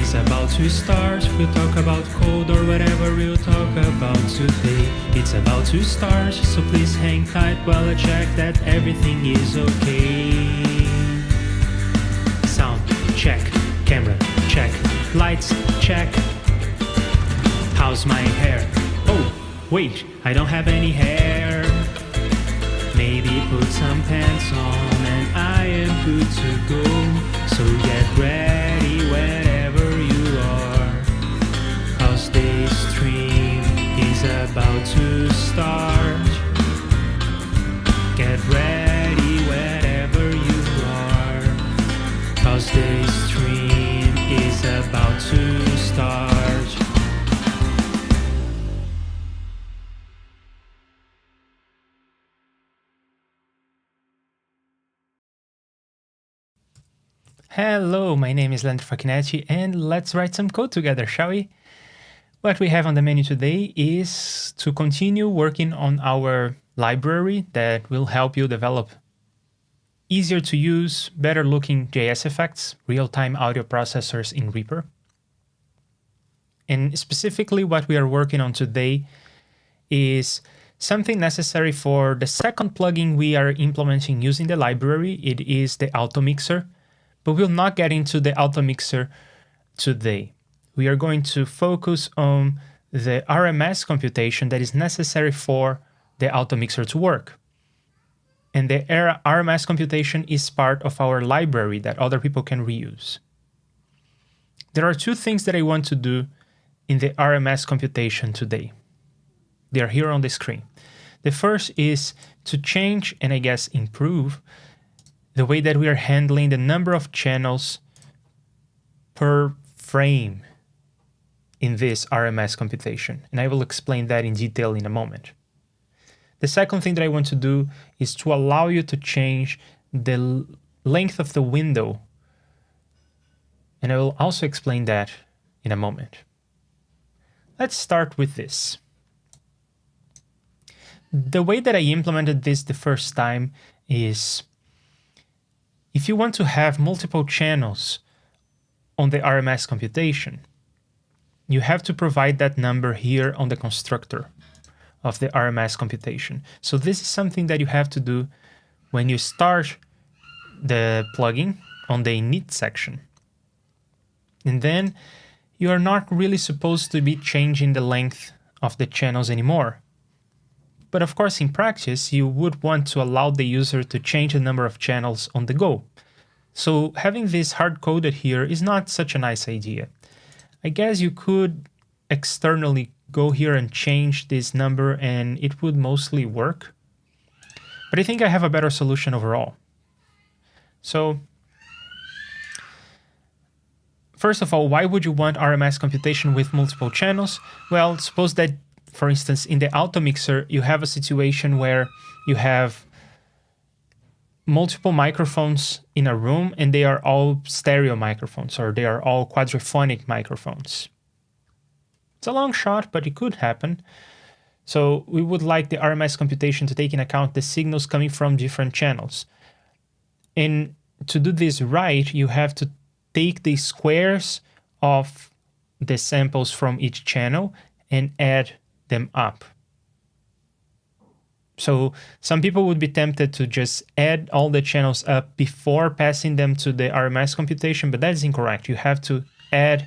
It's about to start, we'll talk about code or whatever we'll talk about today. It's about to start, so please hang tight while I check that everything is okay. Sound, check. Camera, check. Lights, check. How's my hair? Oh, wait, I don't have any hair. Maybe put some pants on and I am good to go. So get ready wherever you are, 'cause this stream is about to start. Get ready wherever you are, 'cause this stream is about to start. Hello, my name is Leandro Facchinetti, and let's write some code together, shall we? What we have on the menu today is to continue working on our library that will help you develop easier to use, better looking JSFX, real-time audio processors in REAPER. And specifically what we are working on today is something necessary for the second plugin we are implementing using the library. It is the Auto Mixer. But we'll not get into the Auto Mixer today. We are going to focus on the RMS computation that is necessary for the Auto Mixer to work. And the RMS computation is part of our library that other people can reuse. There are two things that I want to do in the RMS computation today. They are here on the screen. The first is to change and I guess improve the way that we are handling the number of channels per frame in this RMS computation. And I will explain that in detail in a moment. The second thing that I want to do is to allow you to change the length of the window. And I will also explain that in a moment. Let's start with this. The way that I implemented this the first time is if you want to have multiple channels on the RMS computation, you have to provide that number here on the constructor of the RMS computation. So this is something that you have to do when you start the plugin on the init section. And then you are not really supposed to be changing the length of the channels anymore. But of course, in practice, you would want to allow the user to change the number of channels on the go. So having this hard-coded here is not such a nice idea. I guess you could externally go here and change this number and it would mostly work. But I think I have a better solution overall. So first of all, why would you want RMS computation with multiple channels? Well, suppose that for instance, in the Auto Mixer, you have a situation where you have multiple microphones in a room and they are all stereo microphones or they are all quadraphonic microphones. It's a long shot, but it could happen. So we would like the RMS computation to take into account the signals coming from different channels. And to do this right, you have to take the squares of the samples from each channel and add them up. So some people would be tempted to just add all the channels up before passing them to the RMS computation, but that is incorrect. You have to add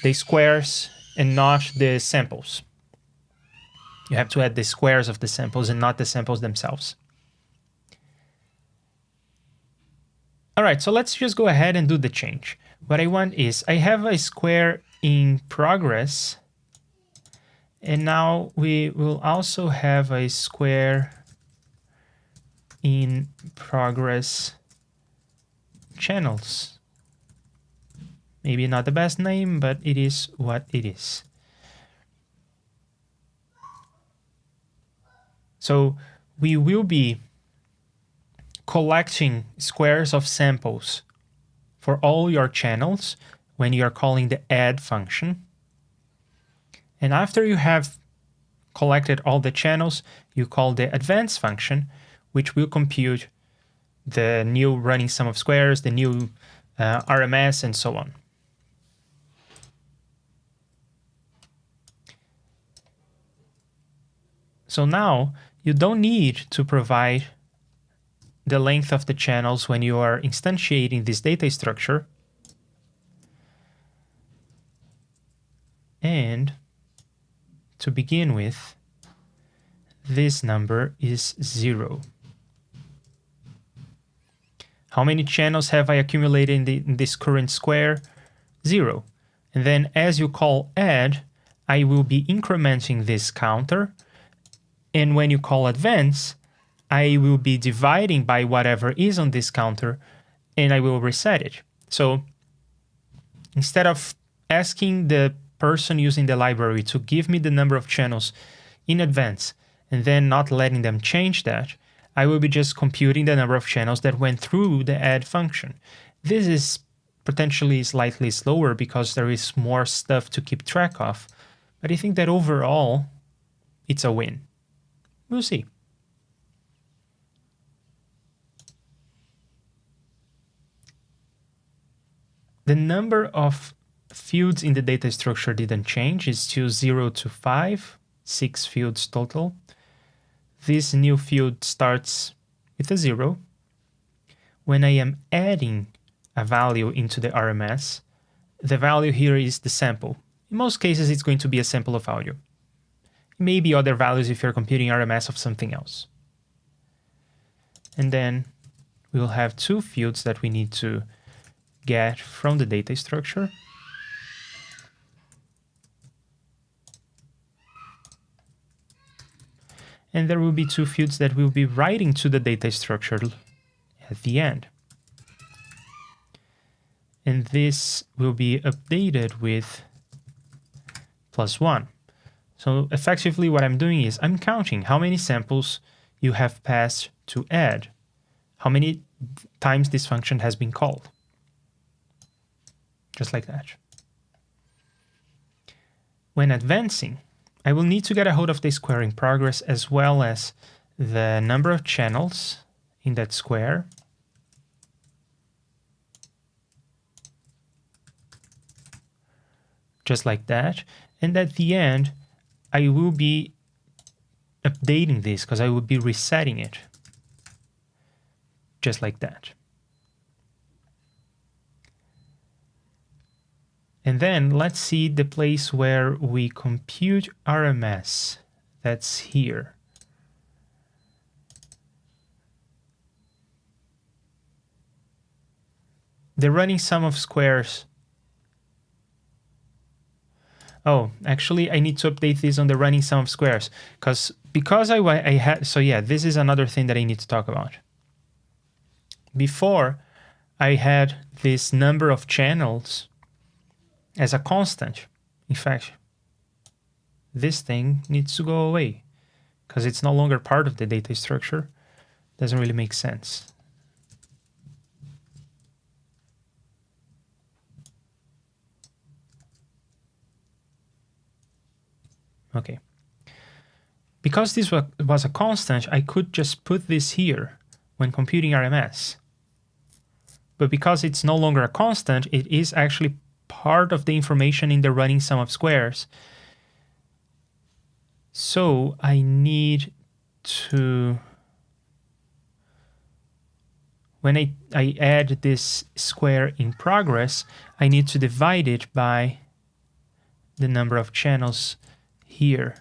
the squares and not the samples. You have to add the squares of the samples and not the samples themselves. All right, so let's just go ahead and do the change. What I want is I have a square in progress. And now we will also have a square in progress channels. Maybe not the best name, but it is what it is. So we will be collecting squares of samples for all your channels when you are calling the add function. And after you have collected all the channels, you call the advance function, which will compute the new running sum of squares, the new RMS, and so on. So now you don't need to provide the length of the channels when you are instantiating this data structure. And to begin with, this number is 0. How many channels have I accumulated in this current square? 0. And then as you call add, I will be incrementing this counter. And when you call advance, I will be dividing by whatever is on this counter, and I will reset it. So instead of asking the person using the library to give me the number of channels in advance and then not letting them change that, I will be just computing the number of channels that went through the add function. This is potentially slightly slower because there is more stuff to keep track of, but I think that overall it's a win. We'll see. The number of fields in the data structure didn't change. It's still 0 to 5, 6 fields total. This new field starts with a 0. When I am adding a value into the RMS, the value here is the sample. In most cases, it's going to be a sample of audio. It may be other values if you're computing RMS of something else. And then we'll have 2 fields that we need to get from the data structure. And there will be 2 fields that we'll be writing to the data structure at the end. And this will be updated with +1. So effectively what I'm doing is I'm counting how many samples you have passed to add, how many times this function has been called. Just like that. When advancing, I will need to get a hold of the square in progress as well as the number of channels in that square. Just like that. And at the end, I will be updating this because I will be resetting it. Just like that. And then let's see the place where we compute RMS. That's here. The running sum of squares. Oh, actually, I need to update this on the running sum of squares because I had. So yeah, this is another thing that I need to talk about. Before, I had this number of channels as a constant. In fact, this thing needs to go away because it's no longer part of the data structure. Doesn't really make sense. Okay. Because this was a constant, I could just put this here when computing RMS. But because it's no longer a constant, it is actually part of the information in the running sum of squares. So I need to, when I add this square in progress, I need to divide it by the number of channels here.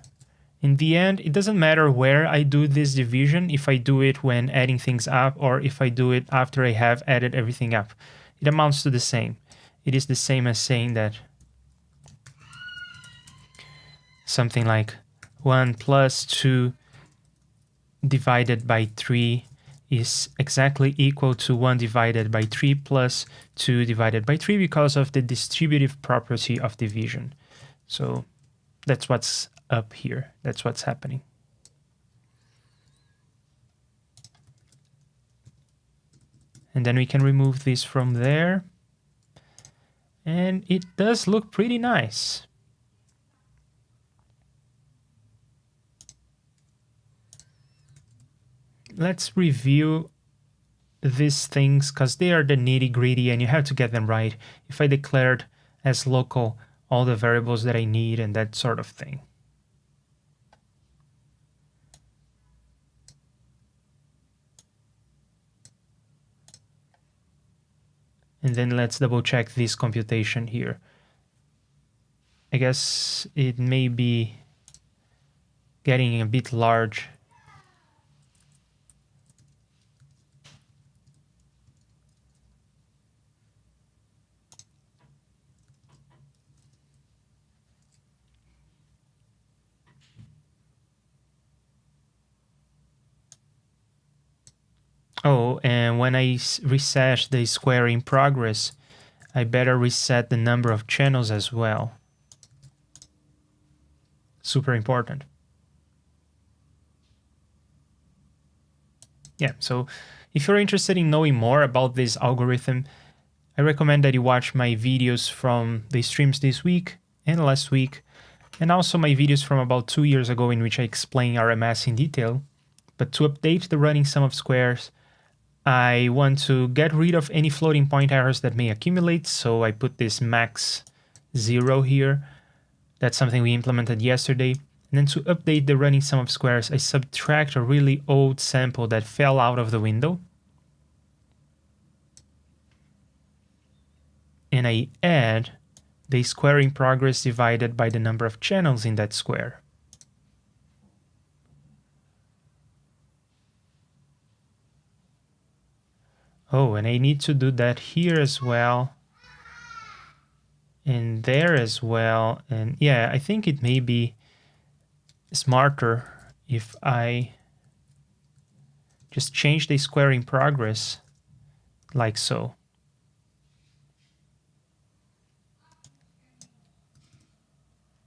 In the end, it doesn't matter where I do this division, if I do it when adding things up or if I do it after I have added everything up. It amounts to the same. It is the same as saying that something like 1 plus 2 divided by 3 is exactly equal to 1 divided by 3 plus 2 divided by 3 because of the distributive property of division. So that's what's up here. That's what's happening. And then we can remove this from there. And it does look pretty nice. Let's review these things because they are the nitty-gritty and you have to get them right. If I declared as local all the variables that I need and that sort of thing. And then let's double check this computation here. I guess it may be getting a bit large. Oh, and when I reset the square in progress, I better reset the number of channels as well. Super important. Yeah, so if you're interested in knowing more about this algorithm, I recommend that you watch my videos from the streams this week and last week, and also my videos from about 2 years ago in which I explain RMS in detail. But to update the running sum of squares, I want to get rid of any floating point errors that may accumulate, so I put this max 0 here. That's something we implemented yesterday. And then to update the running sum of squares, I subtract a really old sample that fell out of the window. And I add the square in progress divided by the number of channels in that square. Oh, and I need to do that here as well. And there as well. And yeah, I think it may be smarter if I just change the square in progress like so.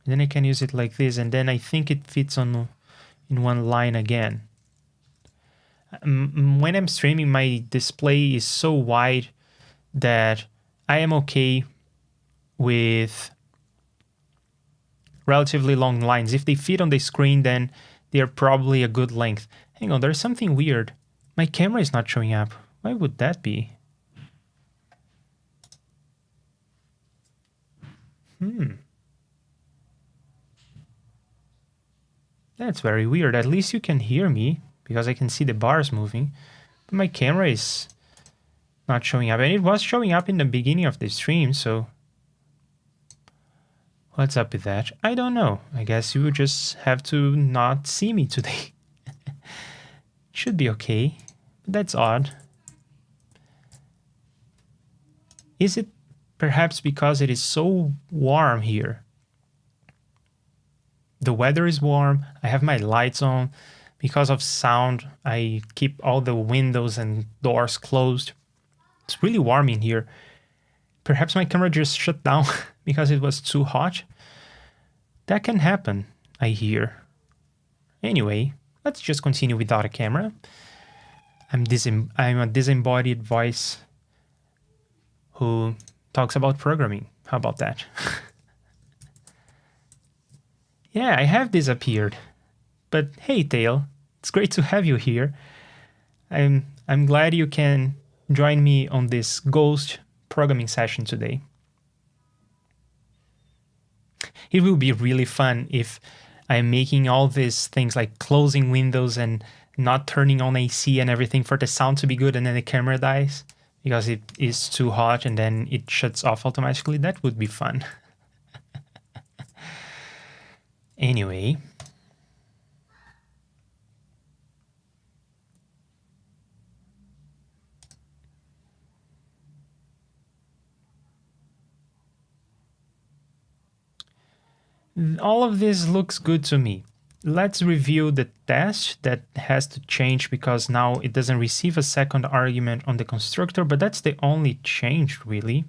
Then I can use it like this, and then I think it fits on in one line again. When I'm streaming, my display is so wide that I am okay with relatively long lines. If they fit on the screen, then they're probably a good length. Hang on, there's something weird. My camera is not showing up. Why would that be? That's very weird. At least you can hear me because I can see the bars moving. But my camera is not showing up. And it was showing up in the beginning of the stream, so what's up with that? I don't know. I guess you would just have to not see me today. Should be okay. But that's odd. Is it perhaps because it is so warm here? The weather is warm. I have my lights on. Because of sound, I keep all the windows and doors closed. It's really warm in here. Perhaps my camera just shut down because it was too hot. That can happen, I hear. Anyway, let's just continue without a camera. I'm a disembodied voice who talks about programming. How about that? Yeah, I have disappeared. But hey, Tail, it's great to have you here. I'm glad you can join me on this ghost programming session today. It will be really fun if I'm making all these things like closing windows and not turning on AC and everything for the sound to be good, and then the camera dies because it is too hot and then it shuts off automatically. That would be fun. Anyway. All of this looks good to me. Let's review the test that has to change because now it doesn't receive a second argument on the constructor, but that's the only change really.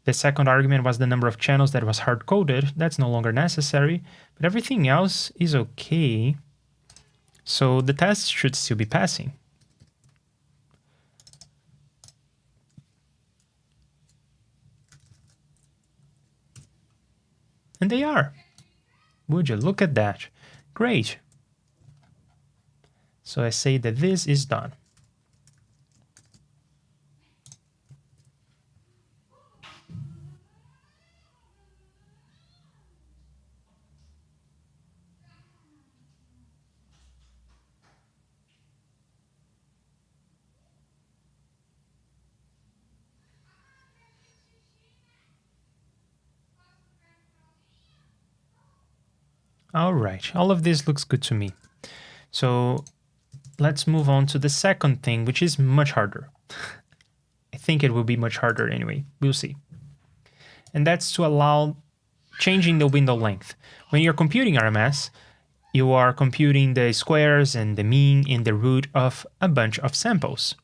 The second argument was the number of channels that was hard-coded. That's no longer necessary, but everything else is okay. So the test should still be passing. And they are. Would you look at that? Great. So I say that this is done. All right, all of this looks good to me. So let's move on to the second thing, which is much harder. I think it will be much harder anyway. We'll see. And that's to allow changing the window length. When you're computing RMS, you are computing the squares and the mean in the root of a bunch of samples.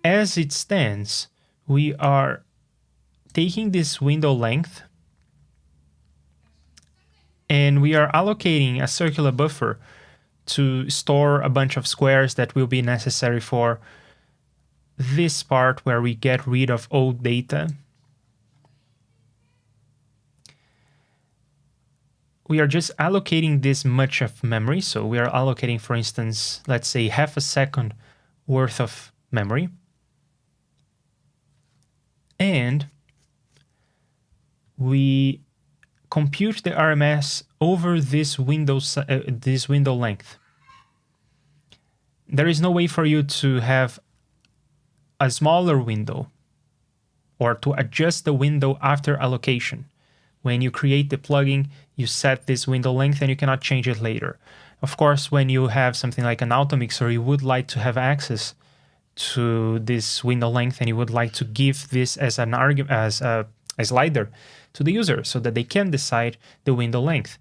As it stands, we are taking this window length and we are allocating a circular buffer to store a bunch of squares that will be necessary for this part where we get rid of old data. We are just allocating this much of memory. So we are allocating, for instance, let's say half a second worth of memory. And we compute the RMS over this window length. There is no way for you to have a smaller window or to adjust the window after allocation. When you create the plugin, you set this window length and you cannot change it later. Of course, when you have something like an auto mixer, you would like to have access to this window length and you would like to give this as an argument, as a slider to the user so that they can decide the window length.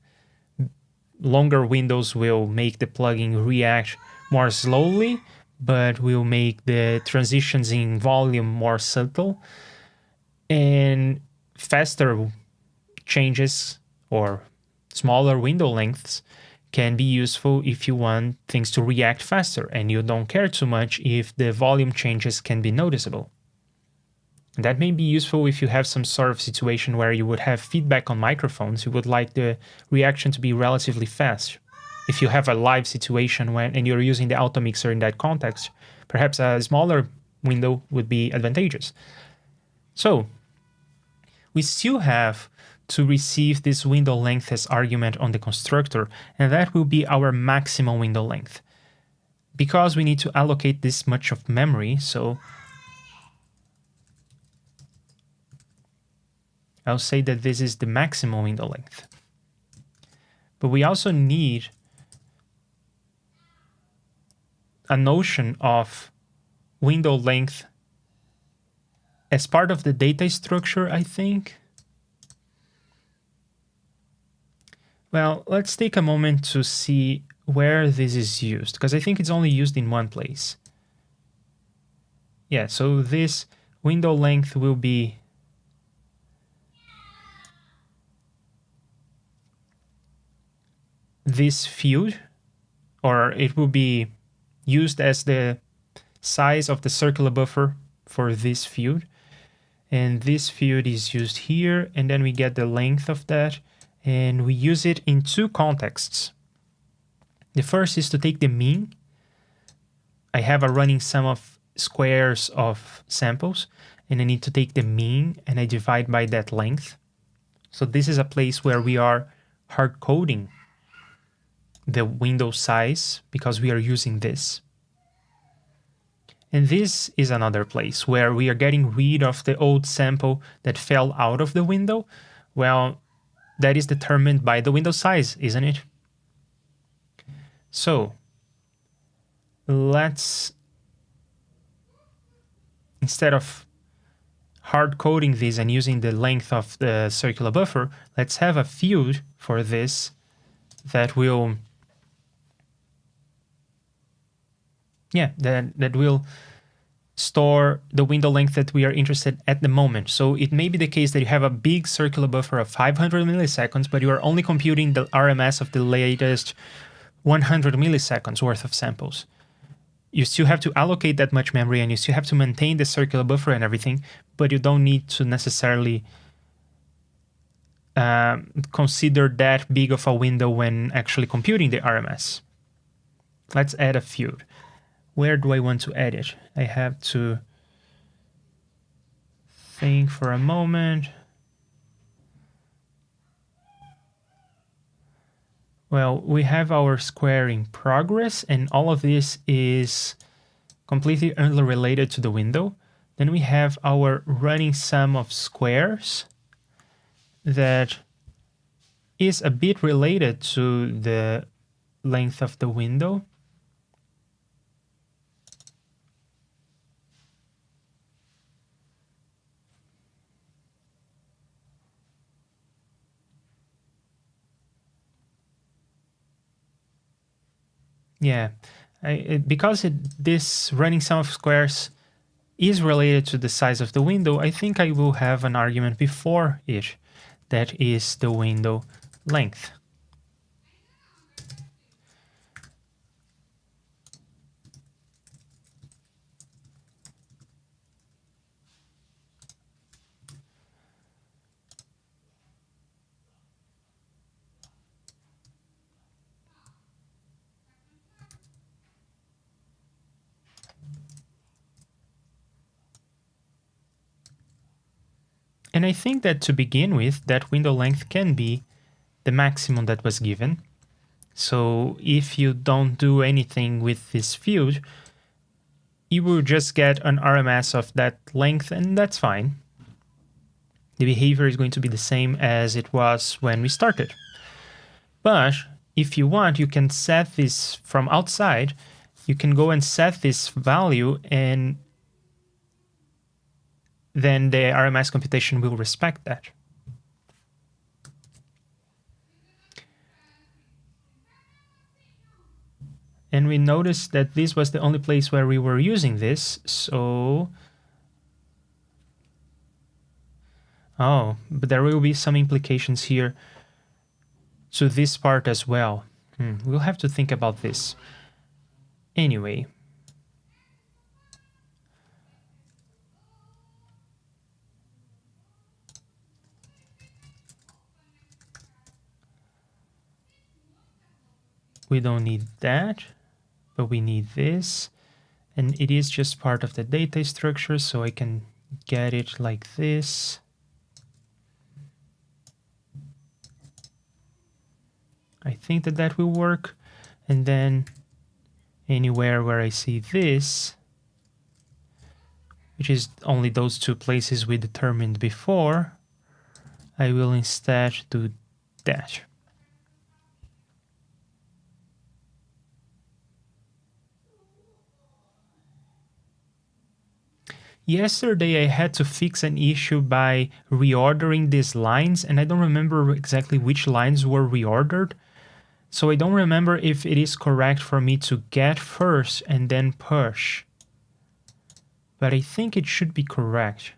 Longer windows will make the plugin react more slowly, but will make the transitions in volume more subtle, and faster changes or smaller window lengths can be useful if you want things to react faster and you don't care too much if the volume changes can be noticeable. And that may be useful if you have some sort of situation where you would have feedback on microphones. You would like the reaction to be relatively fast. If you have a live situation and you're using the auto mixer in that context, perhaps a smaller window would be advantageous. So we still have to receive this window length as argument on the constructor, and that will be our maximum window length. Because we need to allocate this much of memory, so I'll say that this is the maximum window length. But we also need a notion of window length as part of the data structure, I think. Well, let's take a moment to see where this is used, because I think it's only used in one place. Yeah, so this window length will be this field, or it will be used as the size of the circular buffer for this field. And this field is used here, and then we get the length of that, and we use it in two contexts. The first is to take the mean. I have a running sum of squares of samples, and I need to take the mean and I divide by that length. So this is a place where we are hard coding the window size because we are using this. And this is another place where we are getting rid of the old sample that fell out of the window. Well, that is determined by the window size, isn't it? So let's, instead of hard coding this and using the length of the circular buffer, let's have a field for this that will, that will store the window length that we are interested at the moment. So it may be the case that you have a big circular buffer of 500 milliseconds, but you are only computing the RMS of the latest 100 milliseconds worth of samples. You still have to allocate that much memory and you still have to maintain the circular buffer and everything, but you don't need to necessarily consider that big of a window when actually computing the RMS. Let's add a field. Where do I want to add it? I have to think for a moment. Well, we have our square in progress, and all of this is completely unrelated to the window. Then we have our running sum of squares that is a bit related to the length of the window. Yeah, this running sum of squares is related to the size of the window, I think I will have an argument before it that is the window length. And I think that to begin with, that window length can be the maximum that was given. So if you don't do anything with this field, you will just get an RMS of that length, and that's fine. The behavior is going to be the same as it was when we started. But if you want, you can set this from outside. You can go and set this value, and then the RMS computation will respect that. And we noticed that this was the only place where we were using this, so... Oh, but there will be some implications here to this part as well. We'll have to think about this. Anyway. We don't need that, but we need this. And it is just part of the data structure, so I can get it like this. I think that that will work. And then anywhere where I see this, which is only those two places we determined before, I will instead do that. Yesterday I had to fix an issue by reordering these lines, and I don't remember exactly which lines were reordered. So I don't remember if it is correct for me to get first and then push. But I think it should be correct.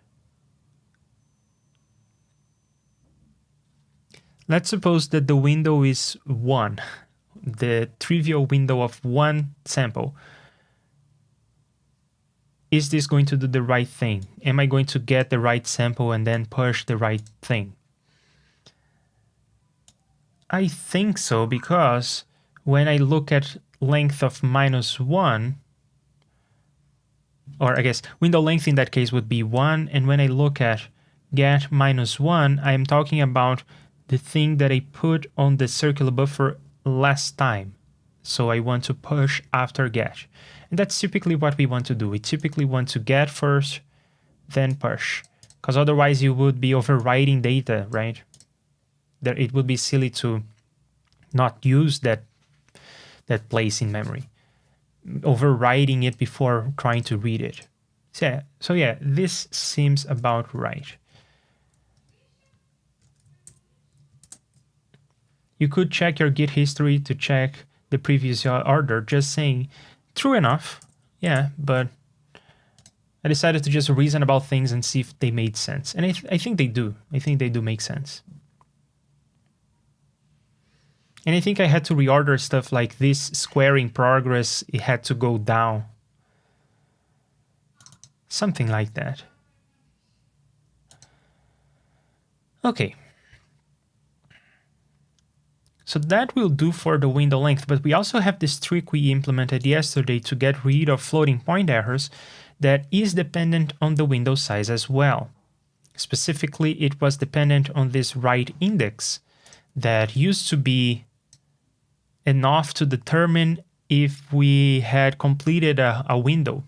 Let's suppose that the window is 1, the trivial window of one sample. Is this going to do the right thing? Am I going to get the right sample and then push the right thing? I think so, because when I look at length of -1, or I guess window length in that case would be 1, and when I look at get -1, I am talking about the thing that I put on the circular buffer last time. So I want to push after get. And that's typically what we want to do. We typically want to get first, then push. Because otherwise you would be overwriting data, right? That it would be silly to not use that place in memory. Overwriting it before trying to read it. So yeah, this seems about right. You could check your Git history to check the previous order, just saying, true enough, yeah, but I decided to just reason about things and see if they made sense. And I think they do. I think they do make sense. And I think I had to reorder stuff like this squaring progress, it had to go down. Something like that. Okay. So that will do for the window length, but we also have this trick we implemented yesterday to get rid of floating point errors that is dependent on the window size as well. Specifically, it was dependent on this right index that used to be enough to determine if we had completed a window.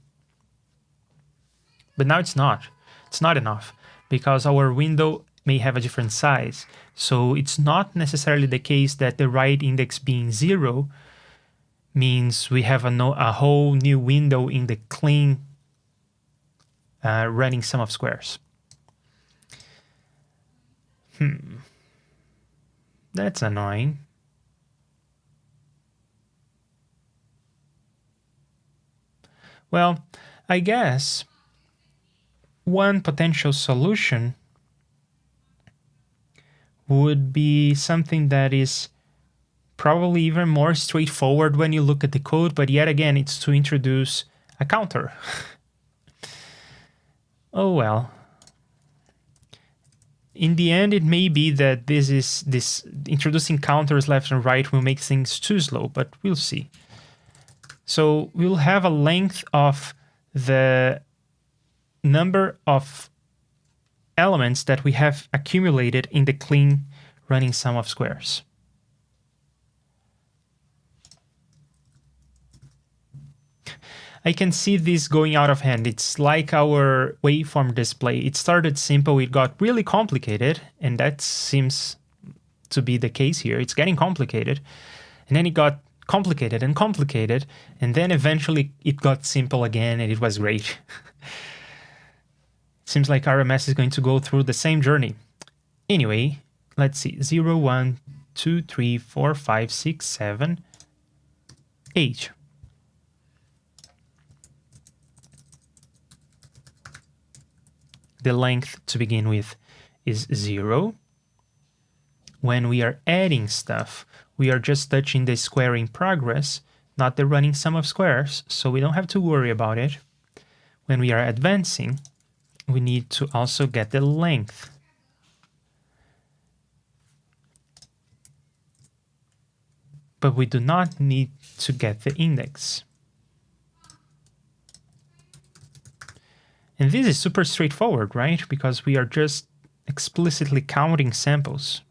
But now it's not. It's not enough because our window may have a different size. So it's not necessarily the case that the right index being 0 means we have a whole new window in the clean running sum of squares. That's annoying. Well, I guess one potential solution would be something that is probably even more straightforward when you look at the code, but yet again, it's to introduce a counter. Oh well. In the end, it may be that this introducing counters left and right will make things too slow, but we'll see. So we'll have a length of the number of elements that we have accumulated in the clean running sum of squares. I can see this going out of hand. It's like our waveform display. It started simple, it got really complicated, and that seems to be the case here. It's getting complicated, and then it got complicated and complicated, and then eventually it got simple again, and it was great. Seems like RMS is going to go through the same journey. Anyway, let's see. 0, 1, 2, 3, 4, 5, 6, 7, 8. The length to begin with is 0. When we are adding stuff, we are just touching the square in progress, not the running sum of squares, so we don't have to worry about it. When we are advancing, we need to also get the length. But we do not need to get the index. And this is super straightforward, right? Because we are just explicitly counting samples.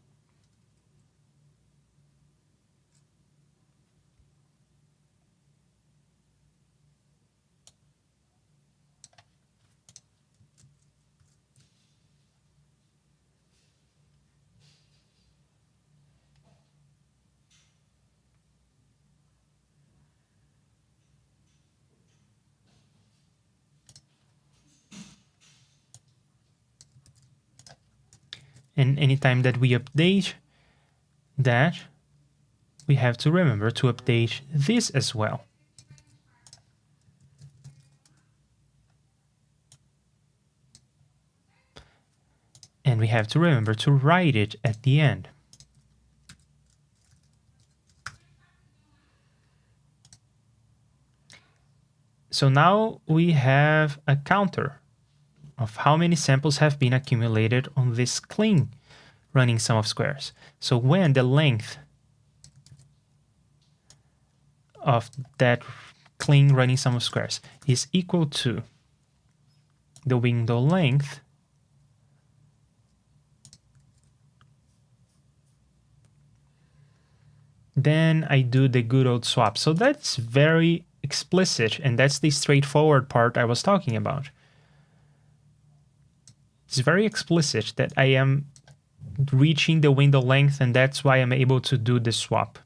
And anytime that we update that, we have to remember to update this as well. And we have to remember to write it at the end. So now we have a counter of how many samples have been accumulated on this clean running sum of squares. So when the length of that clean running sum of squares is equal to the window length, then I do the good old swap. So that's very explicit, and that's the straightforward part I was talking about. It's very explicit that I am reaching the window length, and that's why I'm able to do the swap.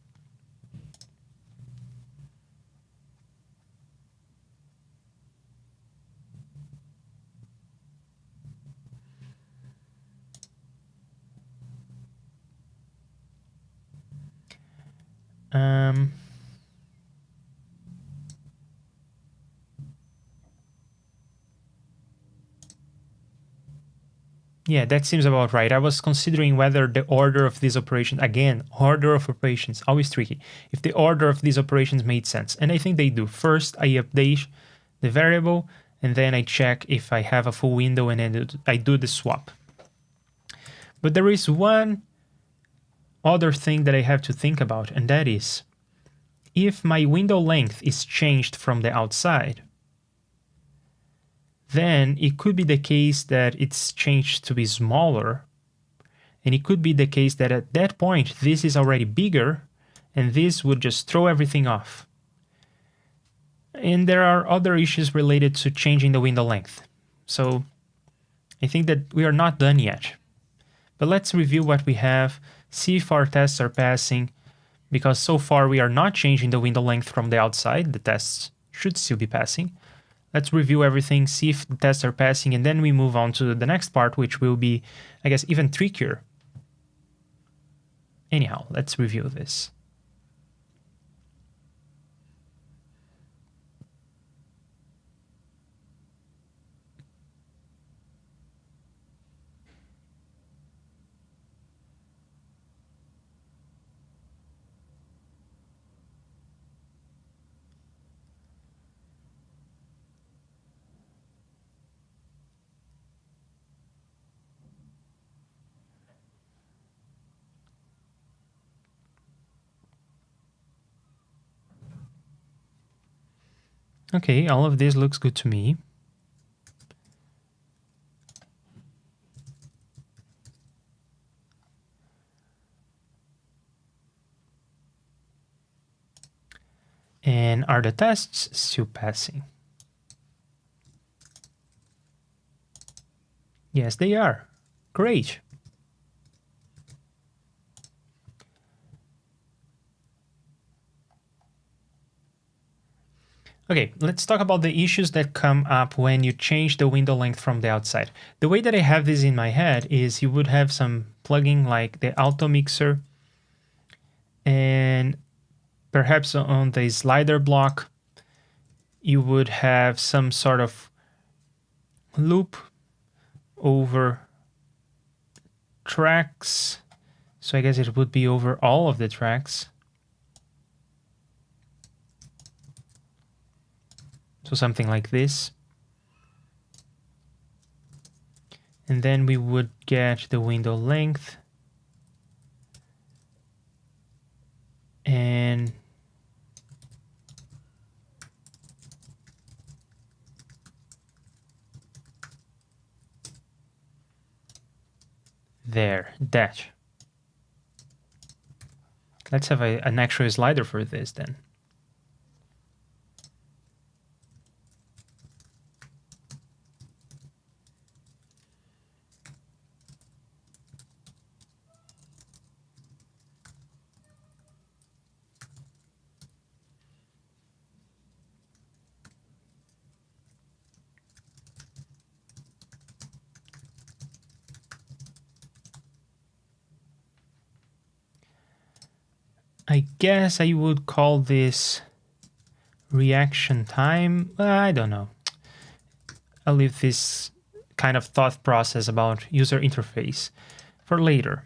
Yeah, that seems about right. I was considering whether the order of these operations, again, order of operations, always tricky, if the order of these operations made sense. And I think they do. First, I update the variable, and then I check if I have a full window, and then I do the swap. But there is one other thing that I have to think about, and that is, if my window length is changed from the outside, then it could be the case that it's changed to be smaller, and it could be the case that at that point this is already bigger, and this would just throw everything off. And there are other issues related to changing the window length. So I think that we are not done yet. But let's review what we have, see if our tests are passing, because so far we are not changing the window length from the outside. The tests should still be passing. Let's review everything, see if the tests are passing, and then we move on to the next part, which will be, I guess, even trickier. Anyhow, let's review this. Okay, all of this looks good to me. And are the tests still passing? Yes, they are. Great. Okay, let's talk about the issues that come up when you change the window length from the outside. The way that I have this in my head is you would have some plugin like the auto mixer, and perhaps on the slider block, you would have some sort of loop over tracks. So I guess it would be over all of the tracks. So something like this. And then we would get the window length. And there, that. Let's have an actual slider for this then. I guess I would call this reaction time. I don't know. I'll leave this kind of thought process about user interface for later.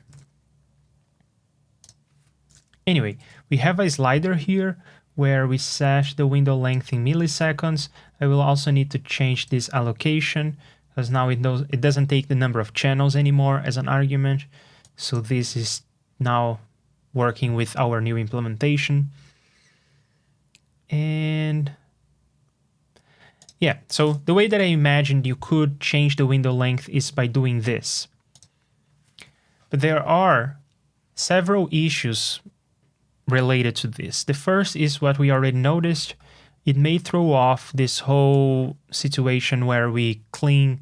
Anyway, we have a slider here where we set the window length in milliseconds. I will also need to change this allocation because now it doesn't take the number of channels anymore as an argument. So this is now working with our new implementation. And yeah, so the way that I imagined you could change the window length is by doing this. But there are several issues related to this. The first is what we already noticed. It may throw off this whole situation where we clean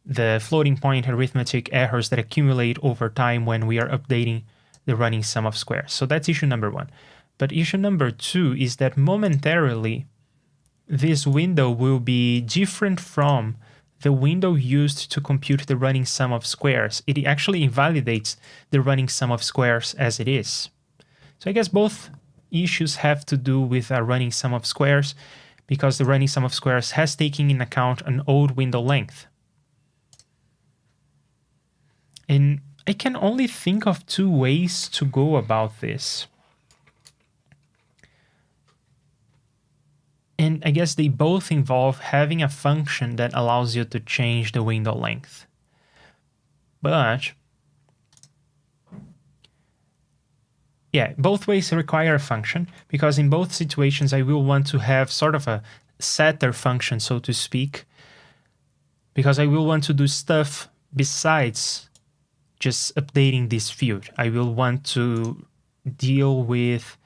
the floating point arithmetic errors that accumulate over time when we are updating the running sum of squares. So that's issue number one. But issue number two is that momentarily this window will be different from the window used to compute the running sum of squares. It actually invalidates the running sum of squares as it is. So I guess both issues have to do with a running sum of squares because the running sum of squares has taken in account an old window length. And I can only think of two ways to go about this. And I guess they both involve having a function that allows you to change the window length. But yeah, both ways require a function because in both situations I will want to have sort of a setter function, so to speak, because I will want to do stuff besides just updating this field. I will want to deal with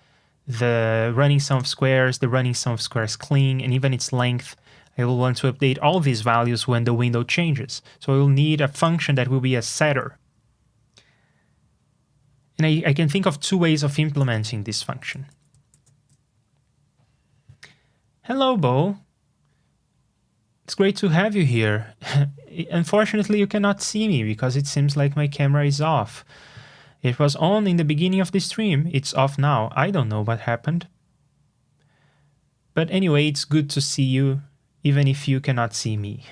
the running sum of squares, the running sum of squares clean, and even its length. I will want to update all these values when the window changes. So I will need a function that will be a setter. And I can think of two ways of implementing this function. Hello, Bo. It's great to have you here. Unfortunately, you cannot see me because it seems like my camera is off. It was on in the beginning of the stream. It's off now. I don't know what happened. But anyway, it's good to see you, even if you cannot see me.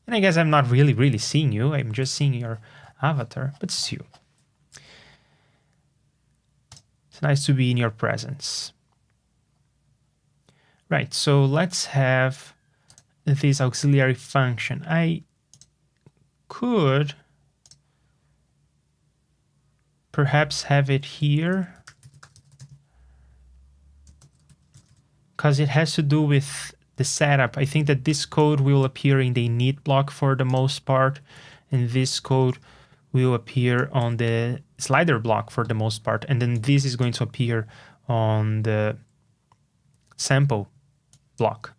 And I guess I'm not really seeing you. I'm just seeing your avatar, but it's you. It's nice to be in your presence. Right, so let's have this auxiliary function. I could perhaps have it here because it has to do with the setup. I think that this code will appear in the init block for the most part, and this code will appear on the slider block for the most part, and then this is going to appear on the sample block.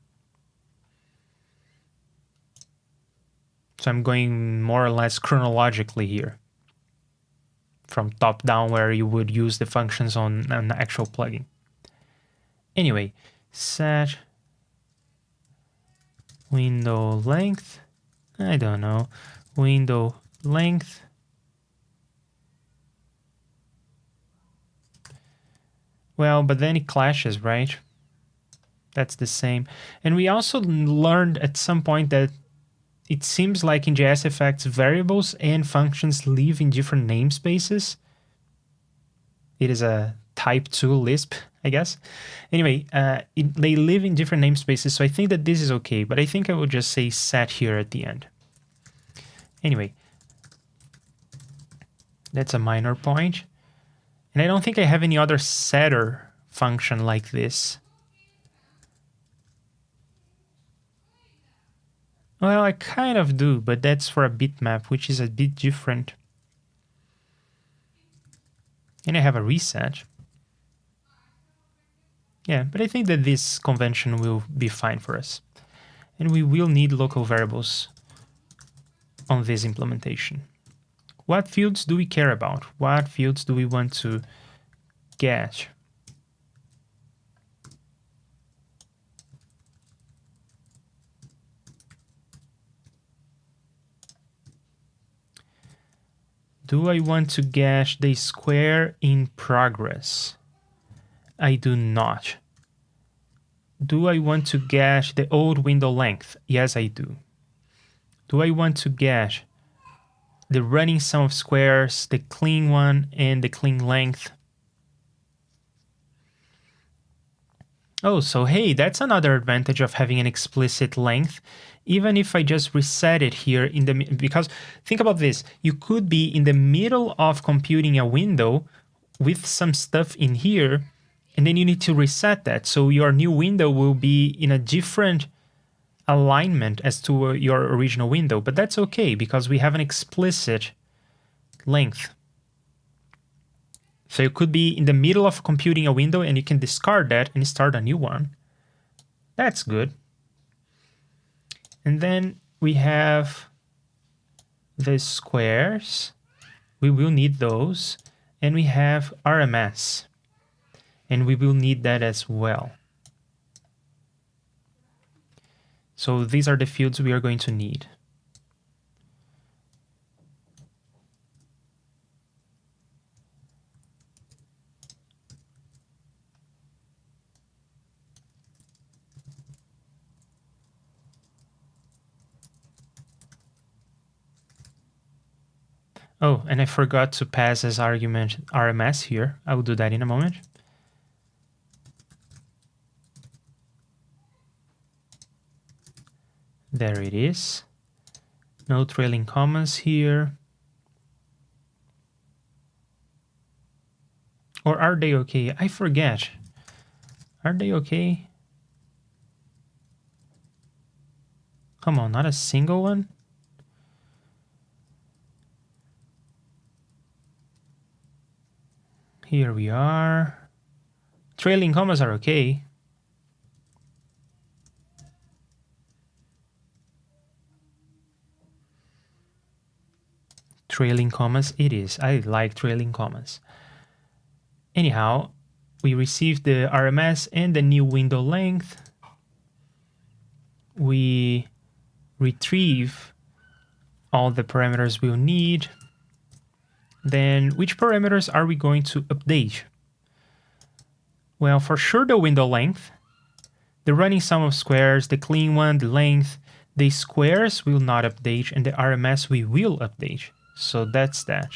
So I'm going more or less chronologically here, from top down where you would use the functions on an actual plugin. Anyway, set window length, I don't know, window length. Well, but then it clashes, right? That's the same. And we also learned at some point that it seems like in JSFX variables and functions live in different namespaces. It is a type 2 Lisp, I guess. Anyway, they live in different namespaces, so I think that this is okay, but I think I will just say set here at the end. Anyway, that's a minor point. And I don't think I have any other setter function like this. Well, I kind of do, but that's for a bitmap, which is a bit different. And I have a reset. Yeah, but I think that this convention will be fine for us. And we will need local variables on this implementation. What fields do we care about? What fields do we want to get? Do I want to get the square in progress? I do not. Do I want to get the old window length? Yes, I do. Do I want to get the running sum of squares, the clean one, and the clean length? Oh, so hey, that's another advantage of having an explicit length. Even if I just reset it here in the, because think about this, you could be in the middle of computing a window with some stuff in here, and then you need to reset that. So your new window will be in a different alignment as to your original window, but that's okay because we have an explicit length. So you could be in the middle of computing a window and you can discard that and start a new one. That's good. And then we have the squares. We will need those. And we have RMS. And we will need that as well. So these are the fields we are going to need. Oh, and I forgot to pass as argument RMS here. I will do that in a moment. There it is. No trailing commas here. Or are they okay? I forget. Are they okay? Come on, not a single one? Here we are. Trailing commas are okay. Trailing commas it is. I like trailing commas. Anyhow, we received the RMS and the new window length. We retrieve all the parameters we'll need. Then which parameters are we going to update? Well, for sure the window length, the running sum of squares, the clean one, the length, the squares will not update, and the RMS we will update. So that's that.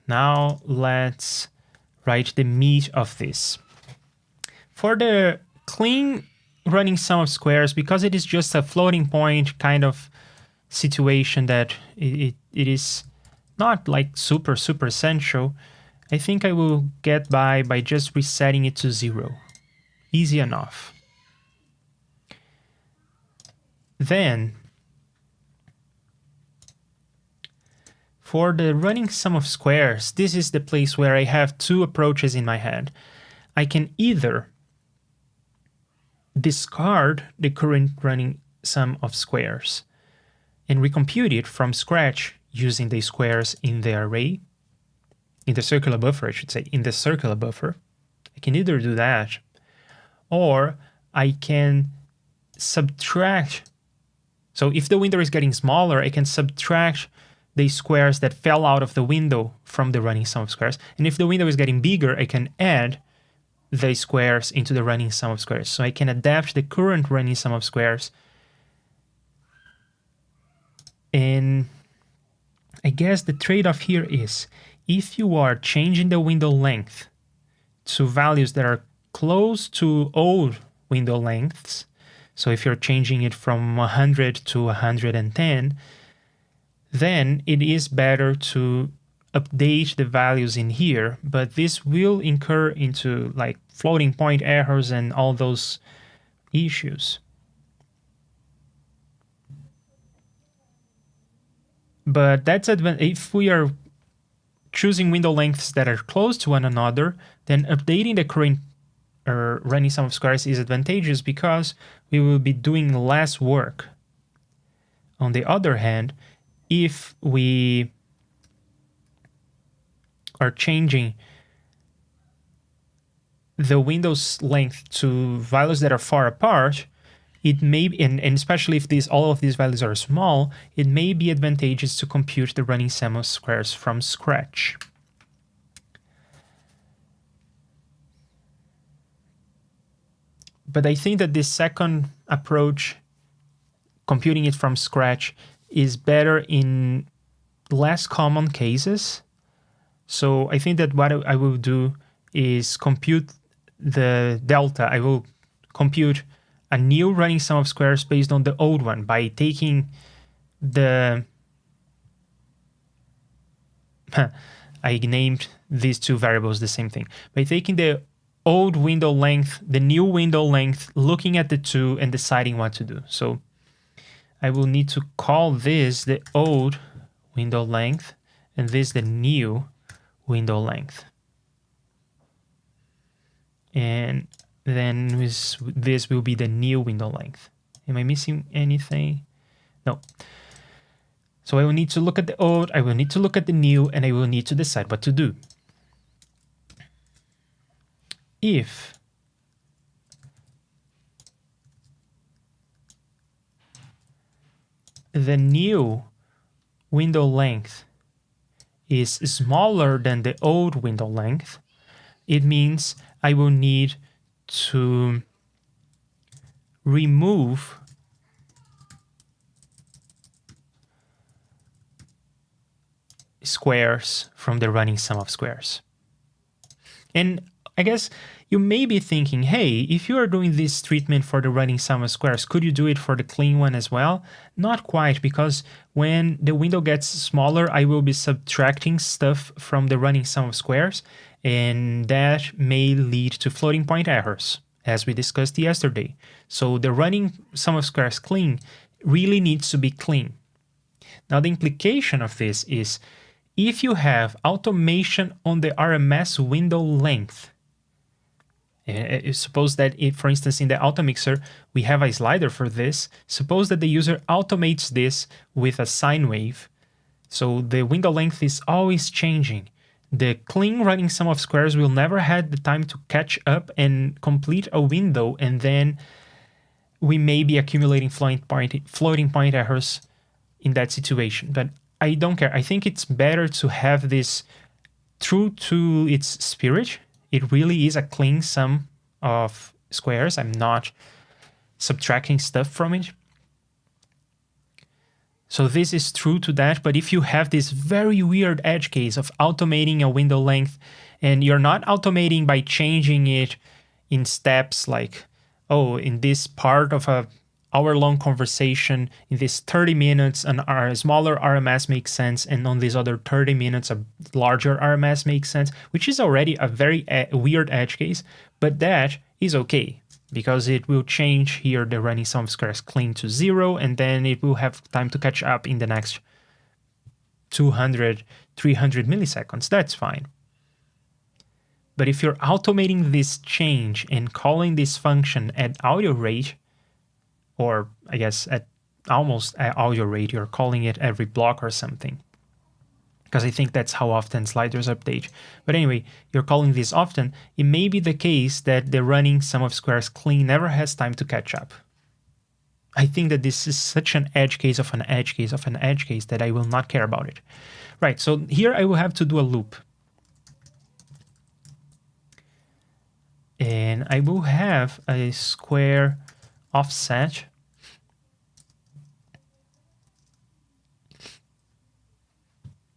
Now let's write the meat of this. For the clean running sum of squares, because it is just a floating point kind of situation that it is not like super essential, I think I will get by just resetting it to 0. Easy enough. Then for the running sum of squares, this is the place where I have two approaches in my head. I can either discard the current running sum of squares and recompute it from scratch using the squares in the array, in the circular buffer, I should say, in the circular buffer. I can either do that, or I can subtract. So if the window is getting smaller, I can subtract the squares that fell out of the window from the running sum of squares. And if the window is getting bigger, I can add the squares into the running sum of squares. So I can adapt the current running sum of squares. And I guess the trade-off here is if you are changing the window length to values that are close to old window lengths, so if you're changing it from 100 to 110, then it is better to update the values in here, but this will incur into like floating point errors and all those issues. But that's if we are choosing window lengths that are close to one another, then updating the current running sum of squares is advantageous because we will be doing less work. On the other hand, if we are changing the window's length to values that are far apart, it may be, and especially if all of these values are small, it may be advantageous to compute the running sum of squares from scratch. But I think that this second approach, computing it from scratch, is better in less common cases. So I think that what I will do is compute the delta. I will compute a new running sum of squares based on the old one by taking the... I named these two variables the same thing. By taking the old window length, the new window length, looking at the two and deciding what to do. So I will need to call this the old window length and this the new window length. And then this will be the new window length. Am I missing anything? No. So I will need to look at the old, I will need to look at the new, and I will need to decide what to do. If the new window length is smaller than the old window length, it means I will need to remove squares from the running sum of squares. And I guess you may be thinking, hey, if you are doing this treatment for the running sum of squares, could you do it for the clean one as well? Not quite, because when the window gets smaller, I will be subtracting stuff from the running sum of squares, and that may lead to floating point errors, as we discussed yesterday. So the running sum of squares clean really needs to be clean. Now the implication of this is if you have automation on the RMS window length, Suppose that if, for instance, in the AutoMixer, we have a slider for this. Suppose that the user automates this with a sine wave. So the window length is always changing. The clean running sum of squares will never have the time to catch up and complete a window, and then we may be accumulating floating point errors in that situation. But I don't care. I think it's better to have this true to its spirit. It really is a clean sum of squares. I'm not subtracting stuff from it. So this is true to that, but if you have this very weird edge case of automating a window length, and you're not automating by changing it in steps like, oh, in this part of a hour-long conversation, in this 30 minutes, a smaller RMS makes sense, and on these other 30 minutes, a larger RMS makes sense, which is already a very weird edge case, but that is okay, because it will change here the running sum of squares clean to 0, and then it will have time to catch up in the next 200, 300 milliseconds. That's fine. But if you're automating this change and calling this function at audio rate, or I guess at almost at audio rate, you're calling it every block or something, because I think that's how often sliders update. But anyway, you're calling this often, it may be the case that the running sum of squares clean never has time to catch up. I think that this is such an edge case of an edge case of an edge case that I will not care about it. Right, so here I will have to do a loop. And I will have a square offset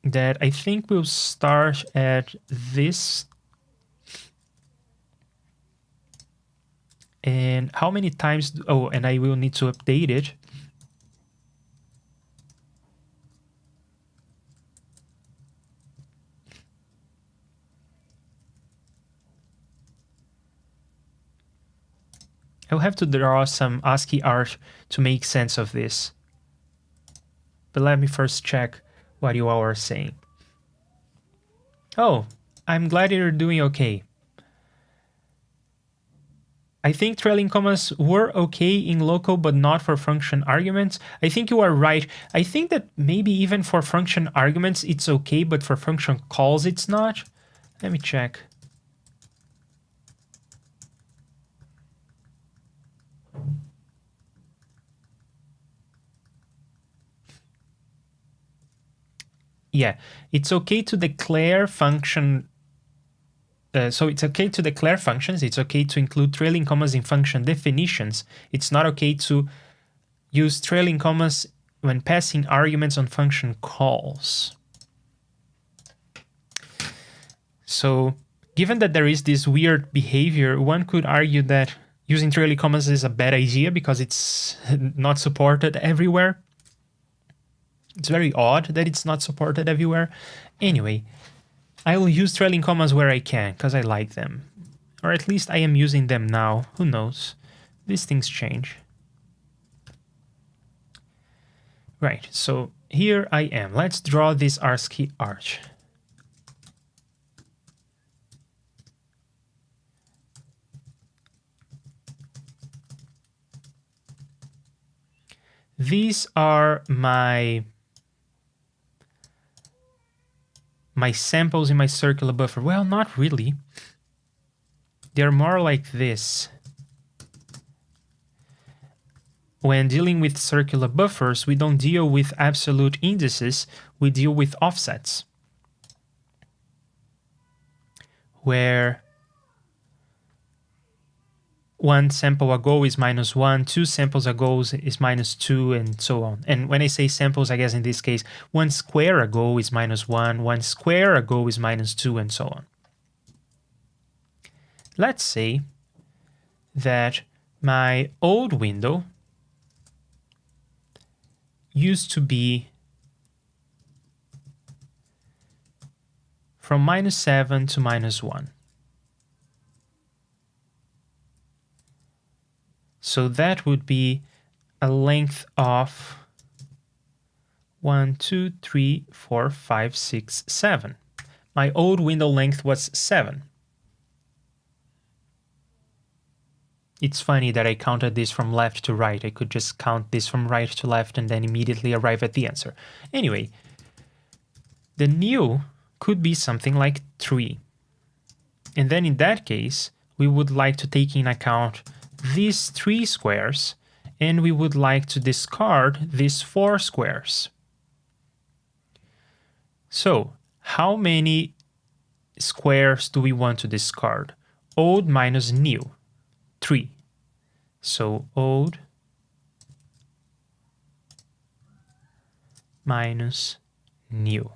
that I think will start at this. And how many times, oh, and I will need to update it. I'll have to draw some ASCII art to make sense of this. But let me first check what you all are saying. Oh, I'm glad you're doing okay. I think trailing commas were okay in local, but not for function arguments. I think you are right. I think that maybe even for function arguments, it's okay, but for function calls, it's not. Let me check. Yeah, it's okay to declare function. So it's okay to declare functions. It's okay to include trailing commas in function definitions. It's not okay to use trailing commas when passing arguments on function calls. So given that there is this weird behavior, one could argue that using trailing commas is a bad idea because it's not supported everywhere. It's very odd that it's not supported everywhere. Anyway, I will use trailing commas where I can because I like them. Or at least I am using them now. Who knows? These things change. Right, so here I am. Let's draw this ASCII arch. These are my samples in my circular buffer. Well, not really. They're more like this. When dealing with circular buffers, we don't deal with absolute indices, we deal with offsets. Where one sample ago is -1, 2 samples ago is -2, and so on. And when I say samples, I guess in this case, 1 square ago is -1, 1 square ago is -2, and so on. Let's say that my old window used to be from -7 to -1. So that would be a length of 1, 2, 3, 4, 5, 6, 7. My old window length was 7. It's funny that I counted this from left to right. I could just count this from right to left and then immediately arrive at the answer. Anyway, the new could be something like 3. And then in that case, we would like to take in account these 3 squares, and we would like to discard these 4 squares. So, how many squares do we want to discard? Old minus new, 3. So old minus new.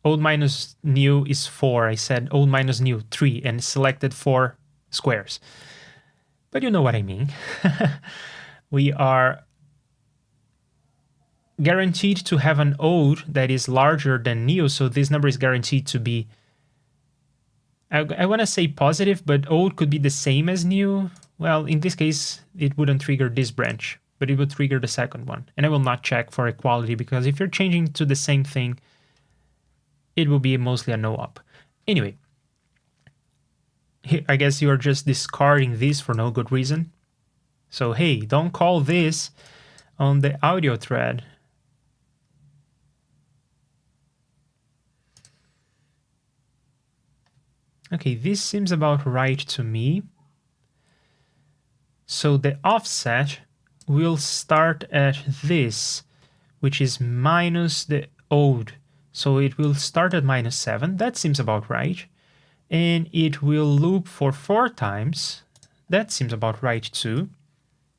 Old minus new is 4. I said old minus new, 3, and selected 4 squares. But you know what I mean. We are guaranteed to have an old that is larger than new, so this number is guaranteed to be, I want to say positive, but old could be the same as new. Well, in this case, it wouldn't trigger this branch, but it would trigger the second one. And I will not check for equality, because if you're changing to the same thing, it will be mostly a no-op. Anyway, I guess you're just discarding this for no good reason. So hey, don't call this on the audio thread. Okay, this seems about right to me. So the offset will start at this, which is minus the old. So it will start at minus 7. That seems about right. And it will loop for 4 times. That seems about right too.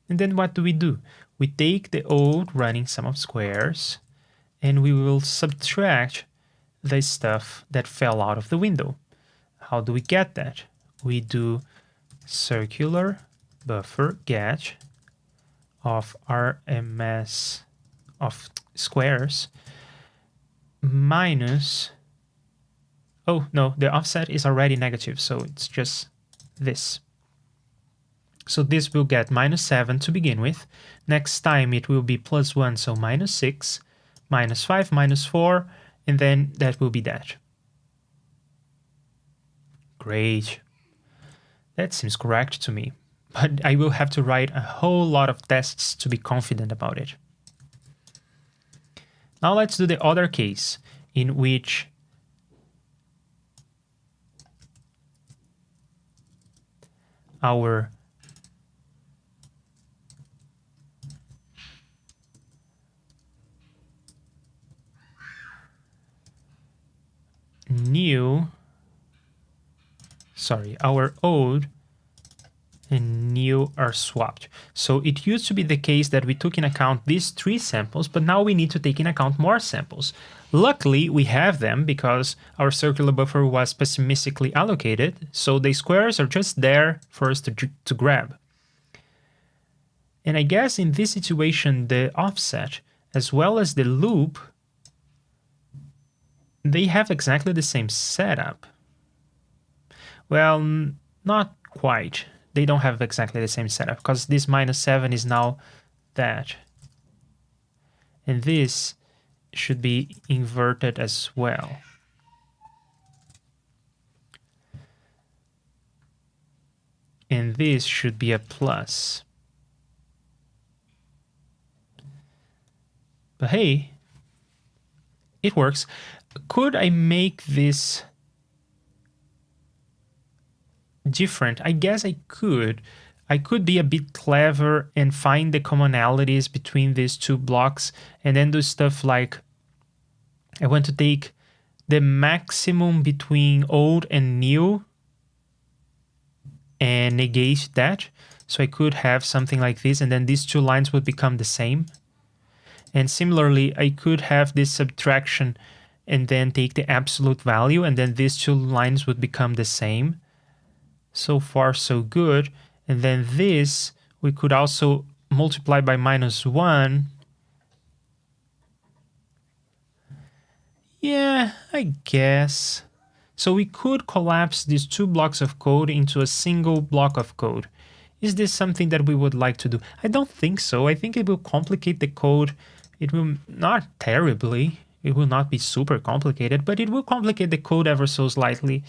And then what do? We take the old running sum of squares, and we will subtract the stuff that fell out of the window. How do we get that? We do circular buffer get of RMS of squares minus, oh no, the offset is already negative, so it's just this. So this will get minus 7 to begin with. Next time it will be plus 1, so minus 6, minus 5, minus 4, and then that will be that. Great. That seems correct to me, but I will have to write a whole lot of tests to be confident about it. Now let's do the other case in which our our old and new are swapped. So it used to be the case that we took in account these 3 samples, but now we need to take in account more samples. Luckily, we have them because our circular buffer was pessimistically allocated, so the squares are just there for us to grab. And I guess in this situation, the offset, as well as the loop, they have exactly the same setup. Well, not quite. They don't have exactly the same setup, because this minus 7 is now that. And this should be inverted as well. And this should be a plus. But hey, it works. Could I make this different? I guess I could. I could be a bit clever and find the commonalities between these 2 blocks and then do stuff like I want to take the maximum between old and new and negate that. So I could have something like this, and then these 2 lines would become the same. And similarly, I could have this subtraction and then take the absolute value, and then these 2 lines would become the same. So far, so good. And then this, we could also multiply by minus 1. Yeah, I guess. So we could collapse these 2 blocks of code into a single block of code. Is this something that we would like to do? I don't think so. I think it will complicate the code. It will not terribly. It will not be super complicated, but it will complicate the code ever so slightly.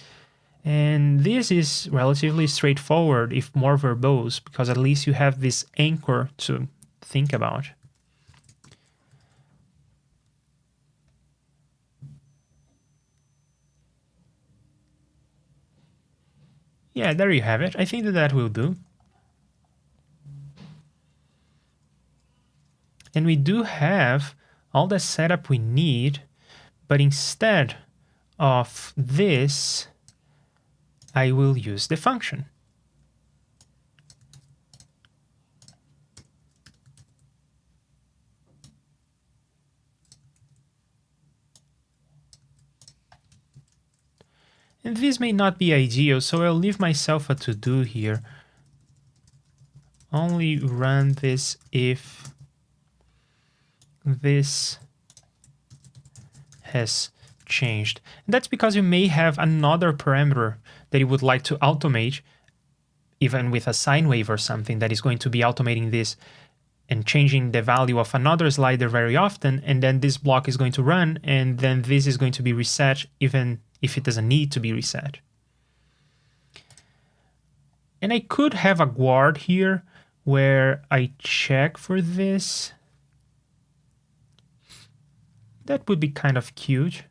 And this is relatively straightforward if more verbose, because at least you have this anchor to think about. Yeah, there you have it. I think that that will do. And we do have all the setup we need, but instead of this, I will use the function. And this may not be ideal, so I'll leave myself a to-do here. Only run this if this has changed. And that's because you may have another parameter that you would like to automate, even with a sine wave or something that is going to be automating this and changing the value of another slider very often, and then this block is going to run, and then this is going to be reset even if it doesn't need to be reset. And I could have a guard here where I check for this. That would be kind of cute.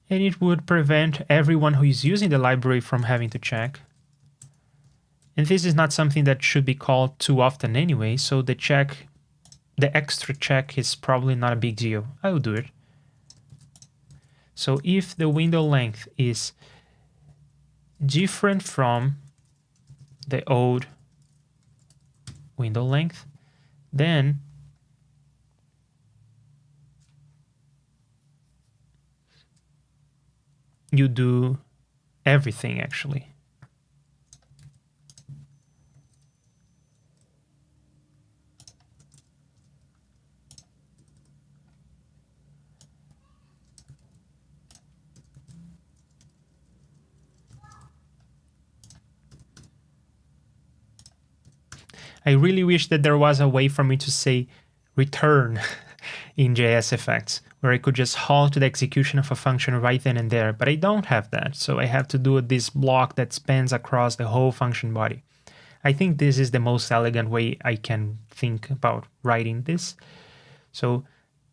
And it would prevent everyone who is using the library from having to check. And this is not something that should be called too often anyway, so the extra check is probably not a big deal. I will do it. So if the window length is different from the old window length, then you do everything actually. I really wish that there was a way for me to say return in JSFX, where I could just halt the execution of a function right then and there, but I don't have that, so I have to do this block that spans across the whole function body. I think this is the most elegant way I can think about writing this. So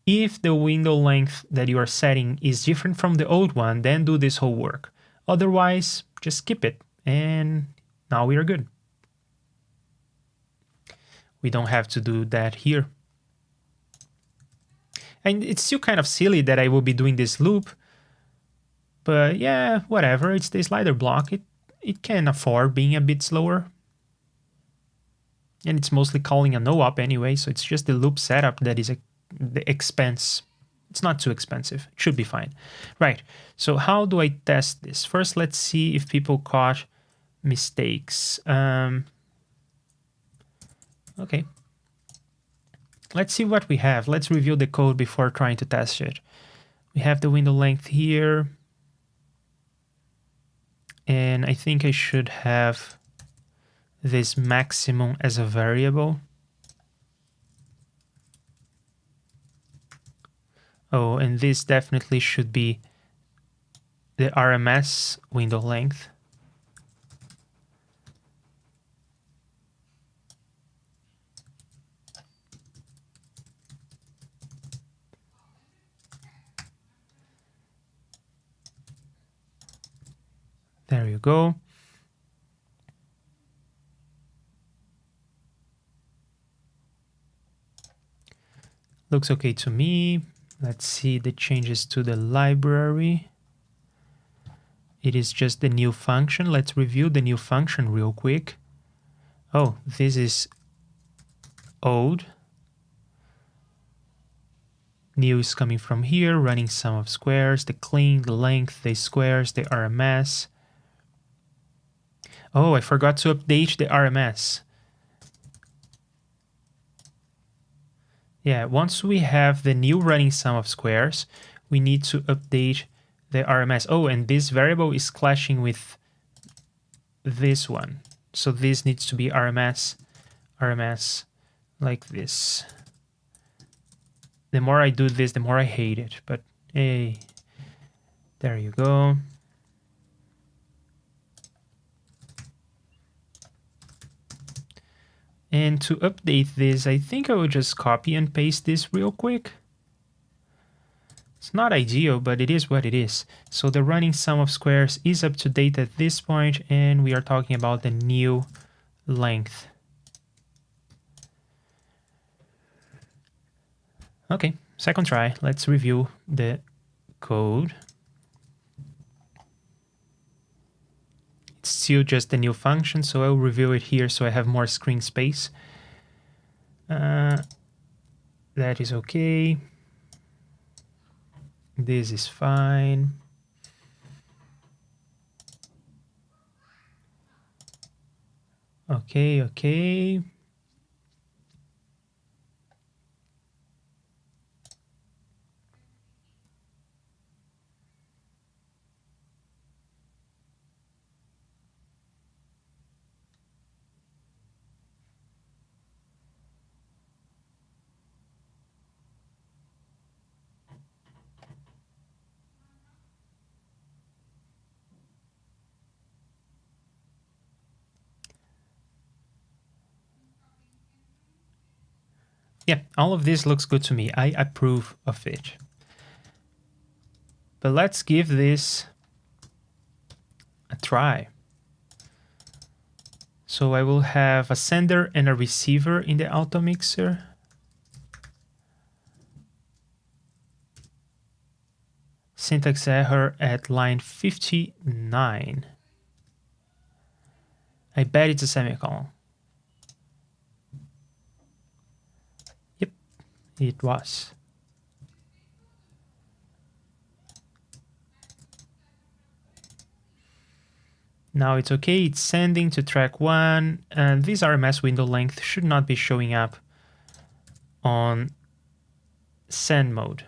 if the window length that you are setting is different from the old one, then do this whole work. Otherwise, just skip it, and now we are good. We don't have to do that here. And it's still kind of silly that I will be doing this loop, but yeah, whatever, it's the slider block. It can afford being a bit slower. And it's mostly calling a no-op anyway, so it's just the loop setup that is the expense. It's not too expensive. It should be fine. Right, so how do I test this? First, let's see if people caught mistakes. Okay. Let's see what we have. Let's review the code before trying to test it. We have the window length here. And I think I should have this maximum as a variable. Oh, and this definitely should be the RMS window length. There you go. Looks okay to me. Let's see the changes to the library. It is just the new function. Let's review the new function real quick. Oh, this is old. New is coming from here, running sum of squares, the clean, the length, the squares, the RMS. Oh, I forgot to update the RMS. Yeah, once we have the new running sum of squares, we need to update the RMS. Oh, and this variable is clashing with this one. So this needs to be RMS, RMS, like this. The more I do this, the more I hate it, but hey, there you go. And to update this, I think I will just copy and paste this real quick. It's not ideal, but it is what it is. So the running sum of squares is up to date at this point, and we are talking about the new length. Okay, second try. Let's review the code. It's still just a new function, so I'll review it here so I have more screen space. That is okay. This is fine. Okay. Yeah, all of this looks good to me. I approve of it. But let's give this a try. So I will have a sender and a receiver in the auto mixer. Syntax error at line 59. I bet it's a semicolon. Yep, it was. Now it's okay, it's sending to track 1, and this RMS window length should not be showing up on send mode.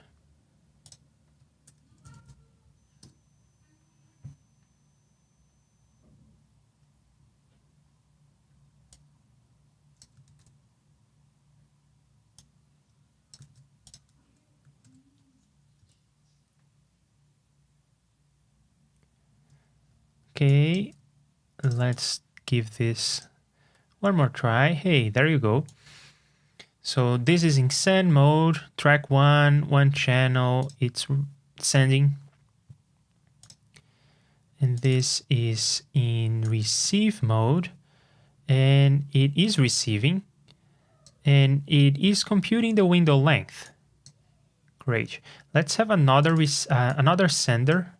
Okay, let's give this one more try. Hey, there you go. So this is in send mode, track 1 channel, it's sending. And this is in receive mode, and it is receiving, and it is computing the window length. Great. Let's have another sender.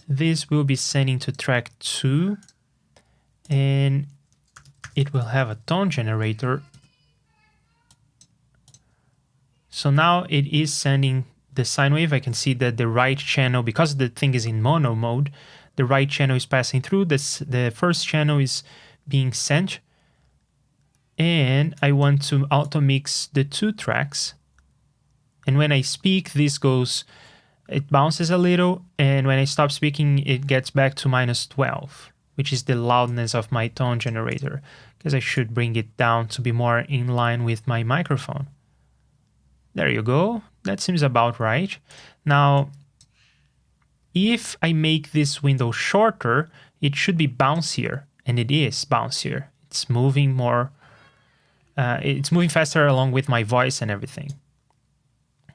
This will be sending to track 2, and it will have a tone generator. So now it is sending the sine wave. I can see that the right channel, because the thing is in mono mode, the right channel is passing through. The first channel is being sent. And I want to auto mix the 2 tracks. And when I speak, this goes, it bounces a little, and when I stop speaking, it gets back to -12, which is the loudness of my tone generator, because I should bring it down to be more in line with my microphone. There you go. That seems about right. Now, if I make this window shorter, it should be bouncier, and it is bouncier. It's moving more, it's moving faster along with my voice and everything.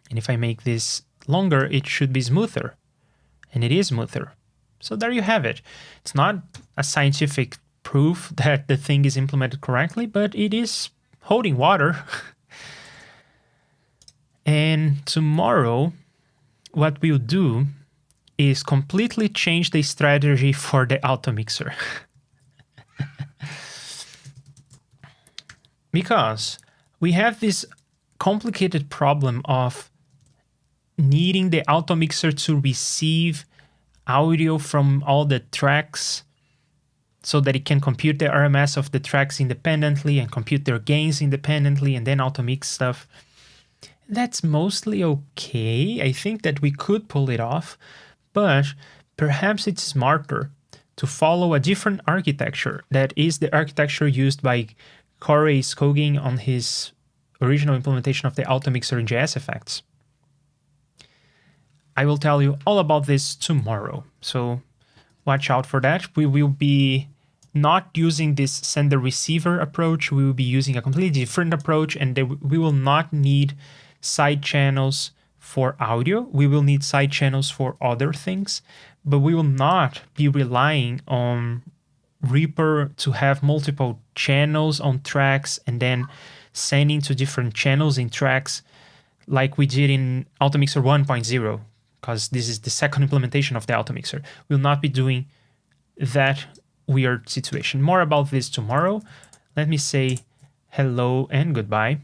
And if I make this longer, it should be smoother, and it is smoother. So there you have it. It's not a scientific proof that the thing is implemented correctly, but it is holding water. And tomorrow, what we'll do is completely change the strategy for the auto mixer. Because we have this complicated problem of needing the auto mixer to receive audio from all the tracks so that it can compute the RMS of the tracks independently and compute their gains independently and then auto mix stuff. That's mostly okay. I think that we could pull it off, but perhaps it's smarter to follow a different architecture. That is the architecture used by Corey Skogin on his original implementation of the auto mixer in JSFX. I will tell you all about this tomorrow, so watch out for that. We will be not using this sender-receiver approach. We will be using a completely different approach, and we will not need side channels for audio. We will need side channels for other things, but we will not be relying on REAPER to have multiple channels on tracks and then sending to different channels in tracks like we did in AutoMixer 1.0, because this is the second implementation of the AutoMixer. We'll not be doing that weird situation. More about this tomorrow. Let me say hello and goodbye.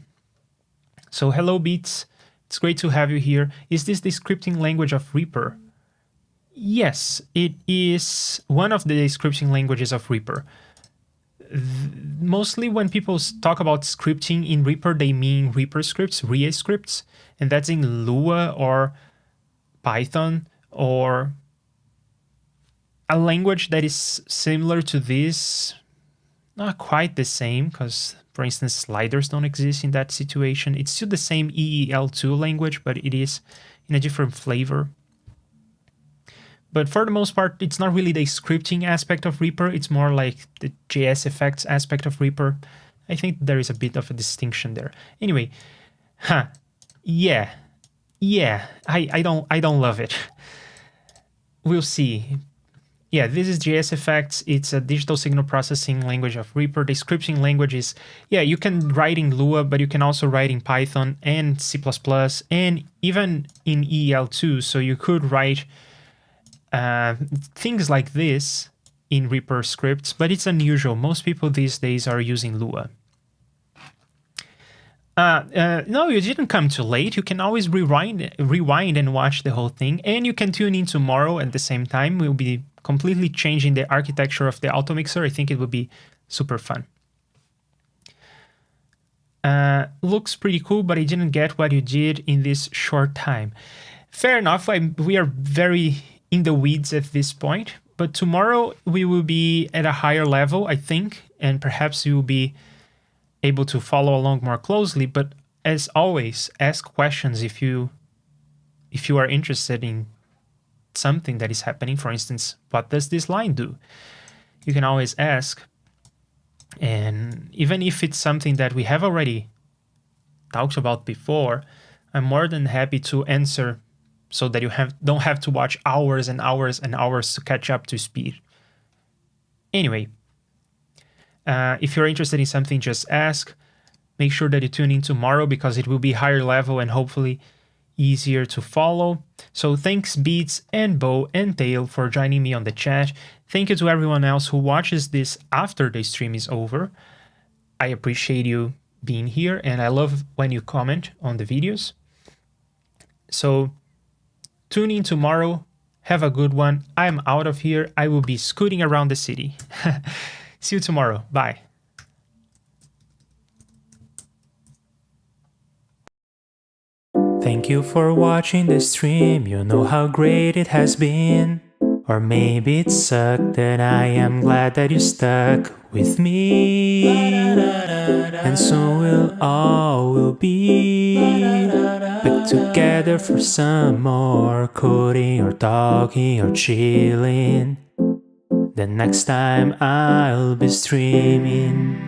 So hello Beats, it's great to have you here. Is this the scripting language of REAPER? Yes, it is one of the scripting languages of REAPER. Mostly when people talk about scripting in REAPER, they mean REAPER scripts, REA scripts, and that's in Lua or Python or a language that is similar to this. Not quite the same, because, for instance, sliders don't exist in that situation. It's still the same EEL2 language, but it is in a different flavor. But for the most part, it's not really the scripting aspect of REAPER. It's more like the JSFX aspect of REAPER. I think there is a bit of a distinction there. Anyway, yeah, I don't love it. We'll see. Yeah, this is JSFX. It's a digital signal processing language of REAPER. The scripting language is, yeah, you can write in Lua, but you can also write in Python and C++ and even in EEL2. So you could write things like this in REAPER scripts, but it's unusual. Most people these days are using Lua. No, you didn't come too late. You can always rewind and watch the whole thing, and you can tune in tomorrow at the same time. We'll be completely changing the architecture of the AutoMixer. I think it will be super fun. Looks pretty cool, but I didn't get what you did in this short time. Fair enough. We are very in the weeds at this point, but tomorrow we will be at a higher level, I think, and perhaps you will be able to follow along more closely. But as always, ask questions if you are interested in something that is happening. For instance, what does this line do? You can always ask, and even if it's something that we have already talked about before, I'm more than happy to answer so that you don't have to watch hours and hours and hours to catch up to speed. Anyway, if you're interested in something, just ask. Make sure that you tune in tomorrow because it will be higher level and hopefully easier to follow. So thanks Beats and Bo and Tail for joining me on the chat. Thank you to everyone else who watches this after the stream is over. I appreciate you being here and I love when you comment on the videos. So tune in tomorrow. Have a good one. I'm out of here. I will be scooting around the city. See you tomorrow. Bye. Thank you for watching the stream. You know how great it has been. Or maybe it sucked, and I am glad that you stuck with me. And soon we'll all be back together for some more coding or talking or chilling. The next time I'll be streaming.